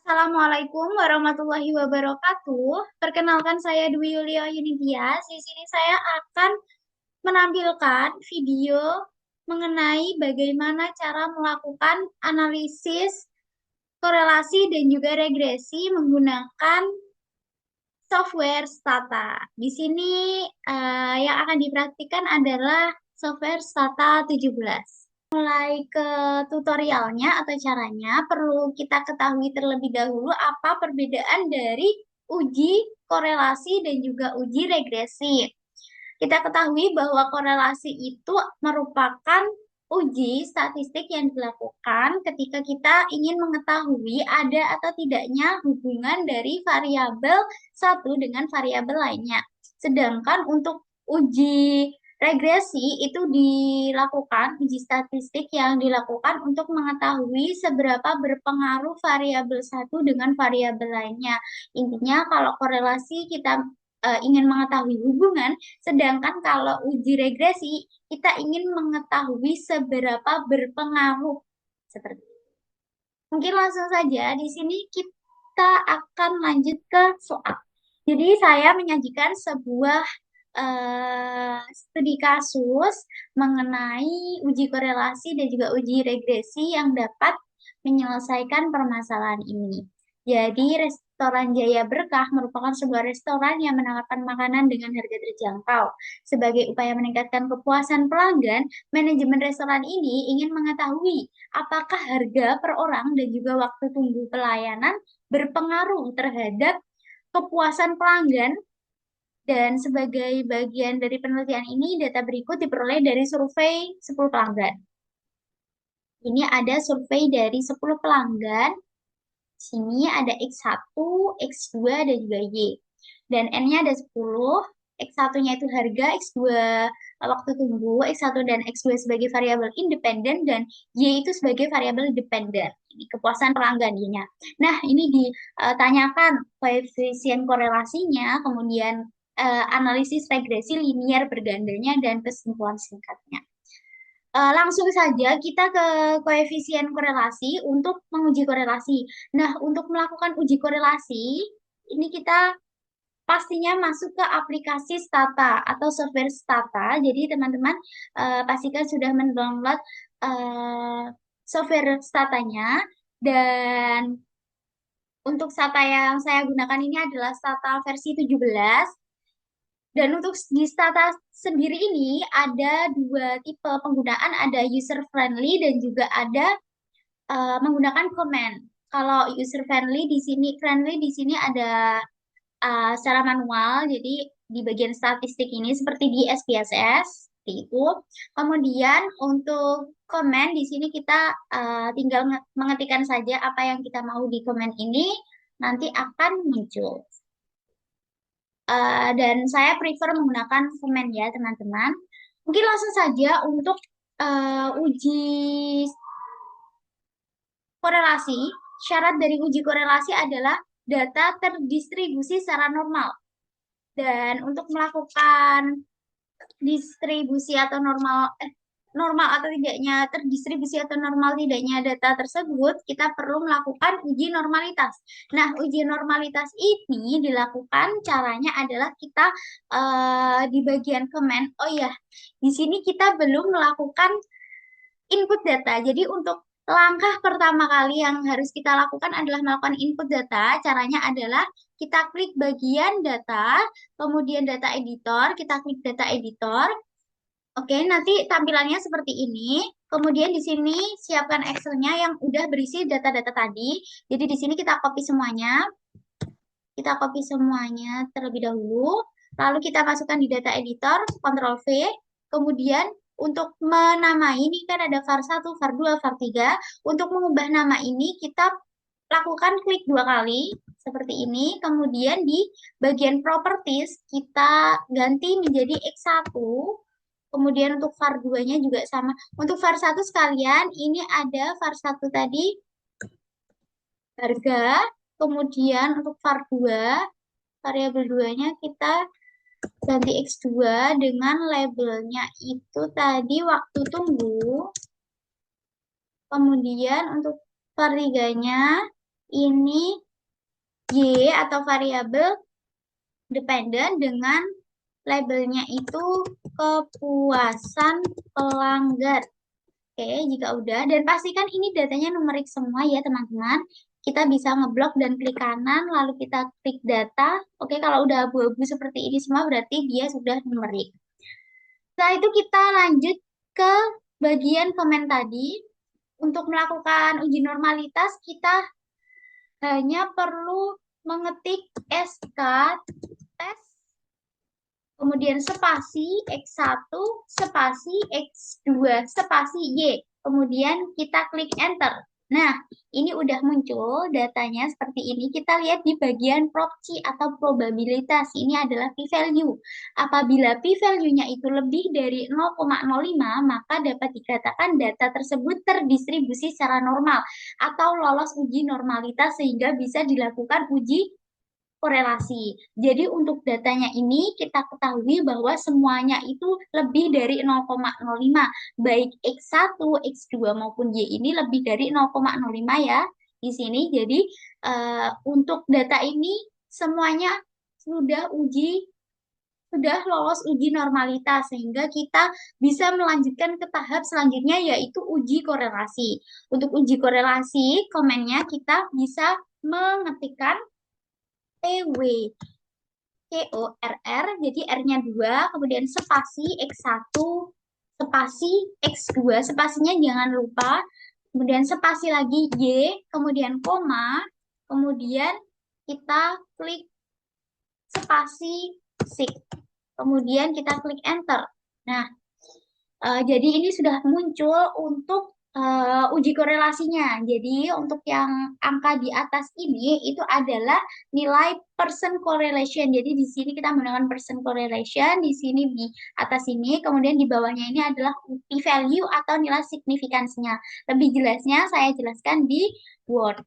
Assalamualaikum warahmatullahi wabarakatuh. Perkenalkan saya Dwi Yulia Yunidias. Di sini saya akan menampilkan video mengenai bagaimana cara melakukan analisis korelasi dan juga regresi menggunakan software Stata. Di sini yang akan dipraktikkan adalah software Stata 17. Mulai ke tutorialnya atau caranya, perlu kita ketahui terlebih dahulu apa perbedaan dari uji korelasi dan juga uji regresi. Kita ketahui bahwa korelasi itu merupakan uji statistik yang dilakukan ketika kita ingin mengetahui ada atau tidaknya hubungan dari variabel satu dengan variabel lainnya. Sedangkan untuk uji regresi itu dilakukan, uji statistik yang dilakukan untuk mengetahui seberapa berpengaruh variabel satu dengan variabel lainnya. Intinya kalau korelasi kita ingin mengetahui hubungan, sedangkan kalau uji regresi kita ingin mengetahui seberapa berpengaruh. Seperti itu. Mungkin langsung saja di sini kita akan lanjut ke soal. Jadi saya menyajikan sebuah studi kasus mengenai uji korelasi dan juga uji regresi yang dapat menyelesaikan permasalahan ini. Jadi, restoran Jaya Berkah merupakan sebuah restoran yang menawarkan makanan dengan harga terjangkau. Sebagai upaya meningkatkan kepuasan pelanggan, manajemen restoran ini ingin mengetahui apakah harga per orang dan juga waktu tunggu pelayanan berpengaruh terhadap kepuasan pelanggan. Dan sebagai bagian dari penelitian ini, data berikut diperoleh dari survei 10 pelanggan. Ini ada survei dari 10 pelanggan. Sini ada X1, X2, dan juga Y. Dan N-nya ada 10. X1-nya itu harga, X2 waktu tunggu, X1 dan X2 sebagai variabel independen, dan Y itu sebagai variabel dependen. Ini kepuasan pelanggan Y-nya. Nah, ini ditanyakan koefisien korelasinya, kemudian analisis regresi linear bergandanya, dan kesimpulan singkatnya. Langsung saja kita ke koefisien korelasi untuk menguji korelasi. Nah, untuk melakukan uji korelasi, ini kita pastinya masuk ke aplikasi Stata atau software Stata. Jadi teman-teman pastikan sudah mendownload software Statanya. Dan untuk Stata yang saya gunakan ini adalah Stata versi 17. Dan untuk di Stata sendiri ini ada dua tipe penggunaan, ada user friendly dan juga ada menggunakan comment. Kalau user friendly di sini ada secara manual, jadi di bagian statistik ini seperti di SPSS seperti itu. Kemudian untuk komen di sini kita tinggal mengetikkan saja apa yang kita mau di komen ini, nanti akan muncul. Dan saya prefer menggunakan komen ya teman-teman. Mungkin langsung saja untuk uji korelasi. Syarat dari uji korelasi adalah data terdistribusi secara normal. Dan untuk melakukan distribusi atau normal atau tidaknya terdistribusi atau normal tidaknya data tersebut, kita perlu melakukan uji normalitas. Nah, uji normalitas ini dilakukan caranya adalah kita di bagian comment. Oh ya, di sini kita belum melakukan input data. Jadi untuk langkah pertama kali yang harus kita lakukan adalah melakukan input data. Caranya adalah kita klik bagian data, kemudian data editor, kita klik data editor. Oke, nanti tampilannya seperti ini. Kemudian di sini siapkan Excel-nya yang udah berisi data-data tadi. Jadi di sini kita copy semuanya. Kita copy semuanya terlebih dahulu. Lalu kita masukkan di data editor, Ctrl V. Kemudian untuk menamai ini kan ada var 1, var 2, var 3. Untuk mengubah nama ini kita lakukan klik 2 kali seperti ini. Kemudian di bagian properties kita ganti menjadi X1. Kemudian untuk var 2-nya juga sama. Untuk var 1 sekalian, ini ada var 1 tadi harga. Kemudian untuk var 2, variabel 2-nya kita ganti X2 dengan labelnya itu tadi waktu tunggu. Kemudian untuk var 3-nya ini Y atau variabel dependen dengan labelnya itu kepuasan pelanggan. Oke, jika udah, dan pastikan ini datanya numerik semua ya teman-teman. Kita bisa ngeblok dan klik kanan, lalu kita klik data. Oke, kalau udah abu-abu seperti ini semua, berarti dia sudah numerik. Setelah itu kita lanjut ke bagian komen tadi. Untuk melakukan uji normalitas, kita hanya perlu mengetik SK tes, kemudian spasi X1, spasi X2, spasi Y. Kemudian kita klik enter. Nah, ini udah muncul datanya seperti ini. Kita lihat di bagian proxy atau probabilitas. Ini adalah p-value. Apabila p-value-nya itu lebih dari 0,05, maka dapat dikatakan data tersebut terdistribusi secara normal atau lolos uji normalitas sehingga bisa dilakukan uji korelasi. Jadi untuk datanya ini kita ketahui bahwa semuanya itu lebih dari 0,05, baik X1, X2 maupun Y ini lebih dari 0,05 ya di sini. Jadi untuk data ini semuanya sudah lolos uji normalitas sehingga kita bisa melanjutkan ke tahap selanjutnya yaitu uji korelasi. Untuk uji korelasi, komennya kita bisa mengetikkan PW CORR, jadi R-nya 2, kemudian spasi X1, spasi X2, spasinya jangan lupa, kemudian spasi lagi Y, kemudian koma, kemudian kita klik spasi SIG, kemudian kita klik enter. Nah, jadi ini sudah muncul untuk uji korelasinya. Jadi untuk yang angka di atas ini itu adalah nilai percent correlation. Jadi di sini kita menggunakan percent correlation, di sini di atas ini, kemudian di bawahnya ini adalah p-value atau nilai signifikansinya. Lebih jelasnya saya jelaskan di Word.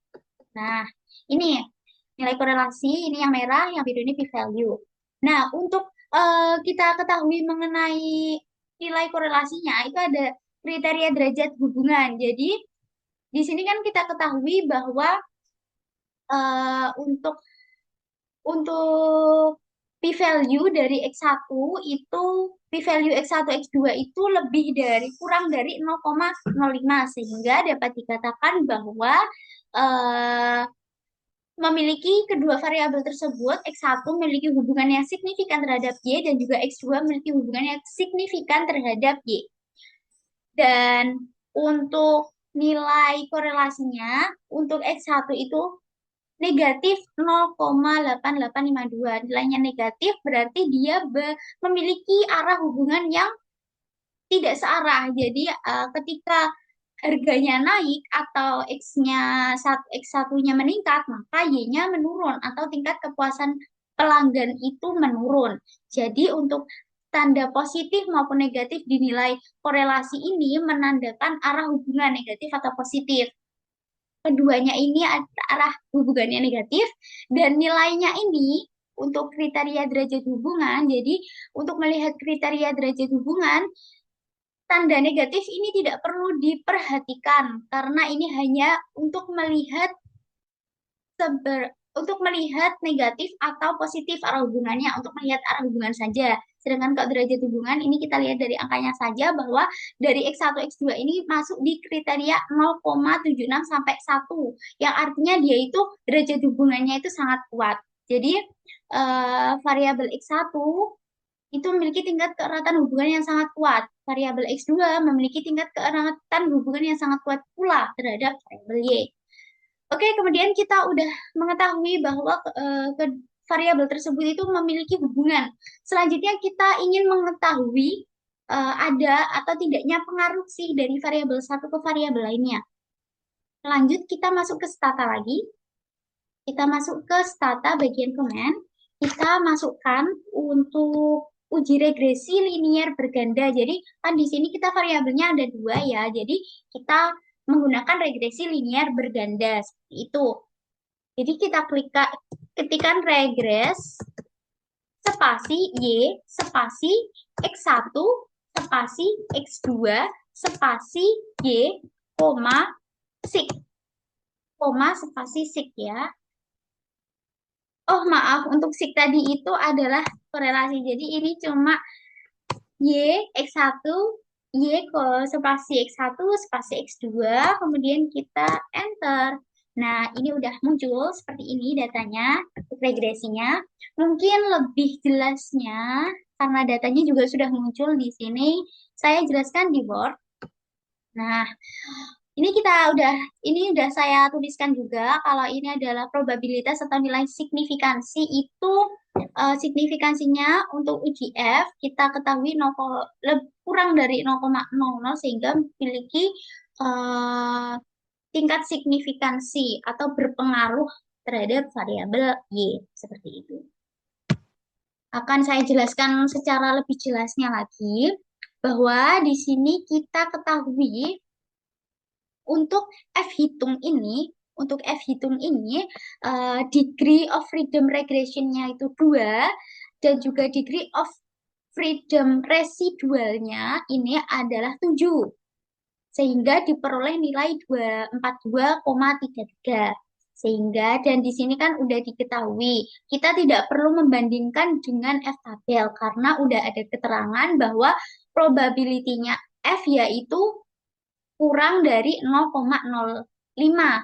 Nah, ini nilai korelasi, ini yang merah, yang biru ini p-value. Nah, untuk kita ketahui mengenai nilai korelasinya itu ada kriteria derajat hubungan. Jadi di sini kan kita ketahui bahwa untuk p-value dari X1 itu p-value X1 X2 itu kurang dari 0,05 sehingga dapat dikatakan bahwa eh, memiliki kedua variabel tersebut, X1 memiliki hubungan yang signifikan terhadap Y dan juga X2 memiliki hubungan yang signifikan terhadap Y. Dan untuk nilai korelasinya, untuk X1 itu negatif 0,8852. Nilainya negatif berarti dia memiliki arah hubungan yang tidak searah. Jadi ketika harganya naik atau X-nya X1-nya meningkat, maka Y-nya menurun atau tingkat kepuasan pelanggan itu menurun. Jadi untuk tanda positif maupun negatif di nilai korelasi ini menandakan arah hubungan negatif atau positif. Keduanya ini arah hubungannya negatif dan nilainya ini untuk kriteria derajat hubungan. Jadi untuk melihat kriteria derajat hubungan, tanda negatif ini tidak perlu diperhatikan karena ini hanya untuk melihat negatif atau positif arah hubungannya, untuk melihat arah hubungan saja. Sedangkan kalau derajat hubungan ini kita lihat dari angkanya saja bahwa dari X1 X2 ini masuk di kriteria 0,76 sampai 1 yang artinya dia itu derajat hubungannya itu sangat kuat. Jadi variabel X1 itu memiliki tingkat keeratan hubungan yang sangat kuat. Variabel X2 memiliki tingkat keeratan hubungan yang sangat kuat pula terhadap variabel Y. Oke, kemudian kita udah mengetahui bahwa variabel tersebut itu memiliki hubungan. Selanjutnya kita ingin mengetahui ada atau tidaknya pengaruh sih dari variabel satu ke variabel lainnya. Lanjut, kita masuk ke stata lagi. Kita masuk ke stata bagian komen. Kita masukkan untuk uji regresi linier berganda. Jadi kan di sini kita variabelnya ada 2 ya. Jadi kita menggunakan regresi linier berganda seperti itu. Jadi kita ketikan regres spasi Y spasi X1 spasi X2 spasi Y, koma, SIG. koma spasi sik ya. Oh maaf, untuk sik tadi itu adalah korelasi. Jadi ini cuma Y, X1, Y ke spasi X1, spasi X2, kemudian kita enter. Nah, ini udah muncul seperti ini datanya, regresinya. Mungkin lebih jelasnya, karena datanya juga sudah muncul di sini, saya jelaskan di board. Nah, ini udah saya tuliskan juga kalau ini adalah probabilitas atau nilai signifikansi itu signifikansinya untuk UGF kita ketahui kurang dari 0,00 sehingga memiliki eh, tingkat signifikansi atau berpengaruh terhadap variabel Y seperti itu. Akan saya jelaskan secara lebih jelasnya lagi bahwa di sini kita ketahui untuk F hitung ini, degree of freedom regressionnya itu 2 dan juga degree of freedom residualnya ini adalah 7 sehingga diperoleh nilai 242,33. Sehingga dan di sini kan udah diketahui kita tidak perlu membandingkan dengan F tabel karena udah ada keterangan bahwa probability-nya F yaitu kurang dari 0,05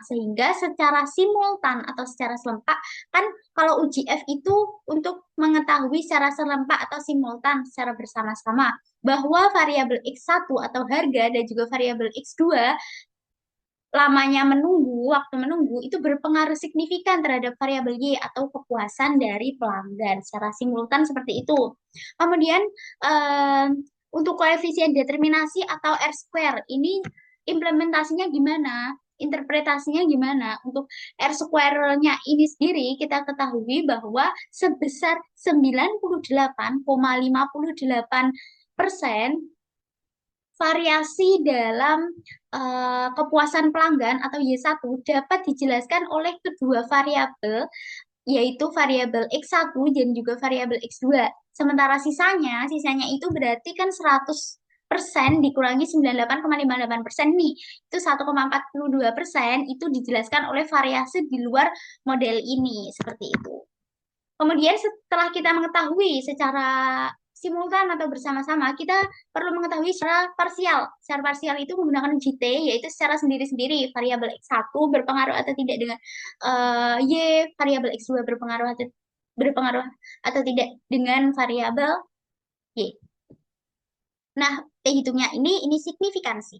sehingga secara simultan atau secara serempak kan kalau uji F itu untuk mengetahui secara serempak atau simultan secara bersama-sama bahwa variabel X1 atau harga dan juga variabel X2 lamanya menunggu, waktu menunggu itu berpengaruh signifikan terhadap variabel Y atau kepuasan dari pelanggan secara simultan seperti itu. Kemudian eh, untuk koefisien determinasi atau R square ini implementasinya gimana? Interpretasinya gimana? Untuk R square-nya ini sendiri kita ketahui bahwa sebesar 98,58% variasi dalam kepuasan pelanggan atau Y1 dapat dijelaskan oleh kedua variabel, yaitu variabel X1 dan juga variabel X2. Sementara sisanya itu berarti kan 100% dikurangi 98,58% nih. Itu 1,42% itu dijelaskan oleh variasi di luar model ini, seperti itu. Kemudian setelah kita mengetahui secara simultan atau bersama-sama, kita perlu mengetahui secara parsial. Secara parsial itu menggunakan GT, yaitu secara sendiri-sendiri. Variabel X1 berpengaruh atau tidak dengan Y, variabel X2 berpengaruh atau tidak dengan variabel Y. Nah, T hitungnya ini signifikansi.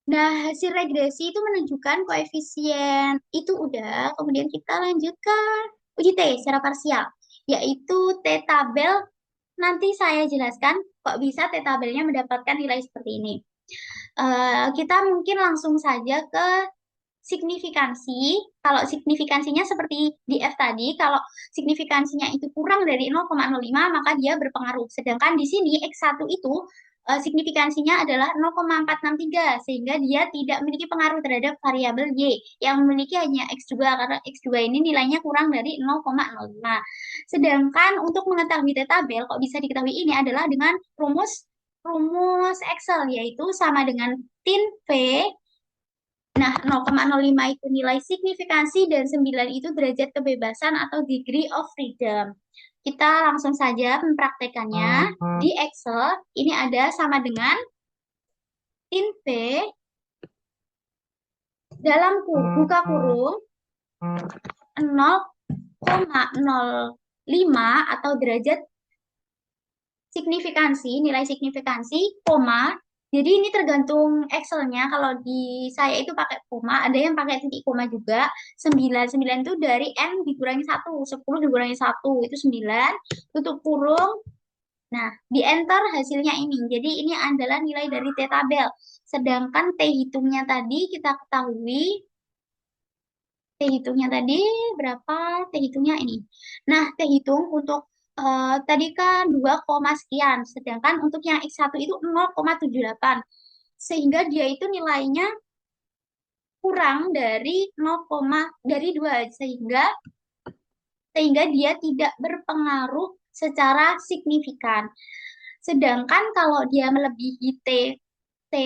Nah, hasil regresi itu menunjukkan koefisien itu udah, kemudian kita lanjutkan uji T secara parsial, yaitu T tabel. Nanti saya jelaskan kok bisa T tabelnya mendapatkan nilai seperti ini. Kita mungkin langsung saja ke signifikansi. Kalau signifikansinya seperti di F tadi, kalau signifikansinya itu kurang dari 0,05 maka dia berpengaruh. Sedangkan di sini X1 itu signifikansinya adalah 0,463 sehingga dia tidak memiliki pengaruh terhadap variabel Y yang memiliki hanya X2 karena X2 ini nilainya kurang dari 0,05. Sedangkan untuk mengetahui T tabel kok bisa diketahui ini adalah dengan rumus rumus Excel yaitu sama dengan tin V. Nah, 0,05 itu nilai signifikansi dan 9 itu derajat kebebasan atau degree of freedom. Kita langsung saja mempraktekannya di Excel. Ini ada sama dengan tin P dalam buka kurung 0,05 atau derajat signifikansi, nilai signifikansi, koma. Jadi ini tergantung Excelnya. Kalau di saya itu pakai koma, ada yang pakai titik koma juga. 9, 9 itu dari N dikurangi 1, 10 dikurangi 1, itu 9. Tutup kurung. Nah, di enter hasilnya ini. Jadi ini adalah nilai dari T tabel. Sedangkan T hitungnya tadi kita ketahui T hitungnya tadi berapa? T hitungnya ini. Nah, T hitung untuk tadi kan 2, sekian. Sedangkan untuk yang X1 itu 0,78. Sehingga dia itu nilainya kurang dari 0, dari 2. Sehingga dia tidak berpengaruh secara signifikan. Sedangkan kalau dia melebihi T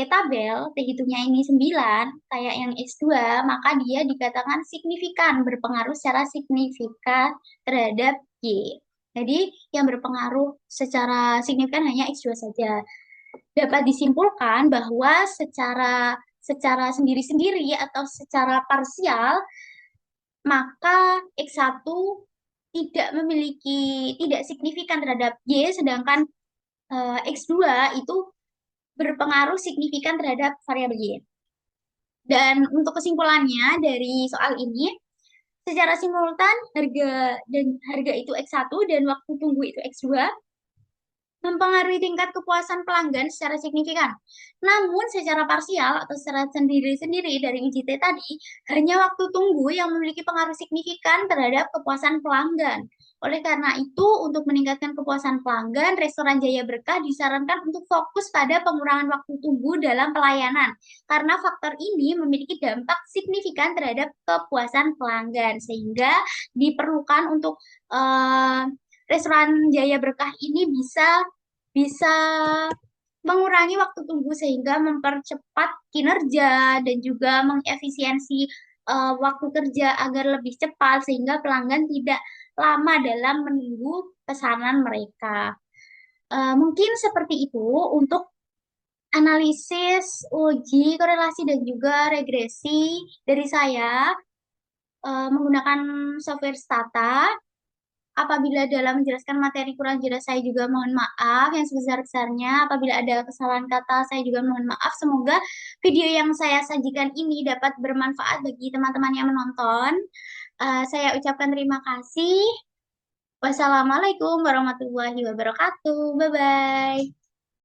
tabel, T hitungnya ini 9, kayak yang X2, maka dia dikatakan signifikan, berpengaruh secara signifikan terhadap Y. Jadi yang berpengaruh secara signifikan hanya X2 saja. Dapat disimpulkan bahwa secara secara sendiri-sendiri atau secara parsial, maka X1 tidak signifikan terhadap Y, sedangkan X2 itu berpengaruh signifikan terhadap variabel Y. Dan untuk kesimpulannya dari soal ini, secara simultan harga itu X1 dan waktu tunggu itu X2 mempengaruhi tingkat kepuasan pelanggan secara signifikan. Namun secara parsial atau secara sendiri-sendiri dari UJT tadi, hanya waktu tunggu yang memiliki pengaruh signifikan terhadap kepuasan pelanggan. Oleh karena itu, untuk meningkatkan kepuasan pelanggan, Restoran Jaya Berkah disarankan untuk fokus pada pengurangan waktu tunggu dalam pelayanan, karena faktor ini memiliki dampak signifikan terhadap kepuasan pelanggan, sehingga diperlukan untuk eh, Restoran Jaya Berkah ini bisa bisa mengurangi waktu tunggu sehingga mempercepat kinerja dan juga mengefisiensi waktu kerja agar lebih cepat sehingga pelanggan tidak lama dalam menunggu pesanan mereka. Mungkin seperti itu untuk analisis, uji, korelasi dan juga regresi dari saya menggunakan software Stata. Apabila dalam menjelaskan materi kurang jelas, saya juga mohon maaf yang sebesar-besarnya. Apabila ada kesalahan kata, saya juga mohon maaf. Semoga video yang saya sajikan ini dapat bermanfaat bagi teman-teman yang menonton. Saya ucapkan terima kasih. Wassalamualaikum warahmatullahi wabarakatuh. Bye-bye.